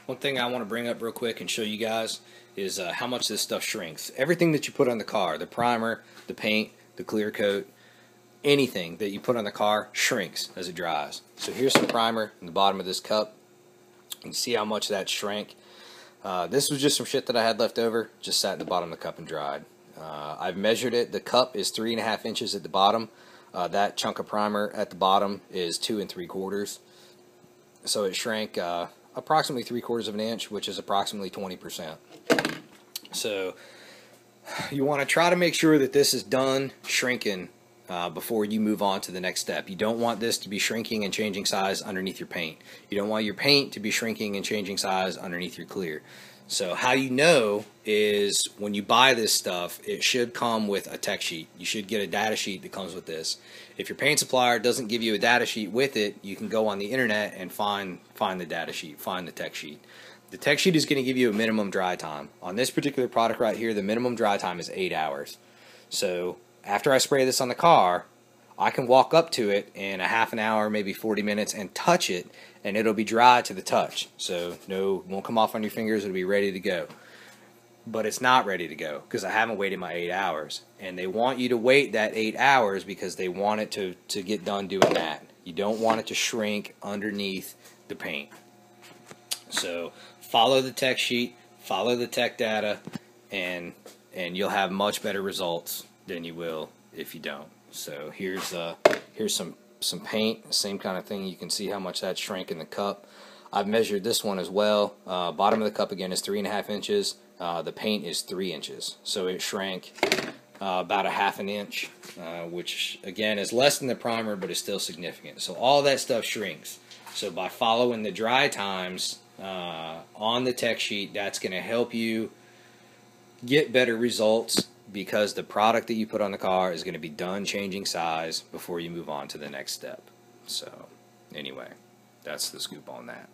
One thing I want to bring up real quick and show you guys is how much this stuff shrinks. Everything that you put on the car, the primer, the paint, the clear coat, anything that you put on the car shrinks as it dries. So here's some primer in the bottom of this cup. You can see how much that shrank. This was just some shit that I had left over, just sat in the bottom of the cup and dried. I've measured it. The cup is 3.5 inches at the bottom. That chunk of primer at the bottom is 2 3/4. So it shrank approximately 3/4 of an inch, which is approximately 20%. So you want to try to make sure that this is done shrinking before you move on to the next step. You don't want this to be shrinking and changing size underneath your paint. You don't want your paint to be shrinking and changing size underneath your clear. So how you know is when you buy this stuff, it should come with a tech sheet. You should get a data sheet that comes with this. If your paint supplier doesn't give you a data sheet with it, you can go on the internet and find the data sheet, find the tech sheet. The tech sheet is going to give you a minimum dry time. On this particular product right here, the minimum dry time is 8 hours. So after I spray this on the car, I can walk up to it in a half an hour, maybe 40 minutes, and touch it, and it'll be dry to the touch. So no, it won't come off on your fingers. It'll be ready to go. But it's not ready to go because I haven't waited my 8 hours. And they want you to wait that 8 hours because they want it to get done doing that. You don't want it to shrink underneath the paint. So follow the tech sheet, follow the tech data, and you'll have much better results than you will if you don't. So here's some paint, same kind of thing. You can see how much that shrank in the cup. I've measured this one as well. Bottom of the cup again is 3.5 inches. The paint is 3 inches, so it shrank about a half an inch, which again is less than the primer, but is still significant. So all that stuff shrinks. So by following the dry times on the tech sheet, that's going to help you get better results, because the product that you put on the car is going to be done changing size before you move on to the next step. So anyway, that's the scoop on that.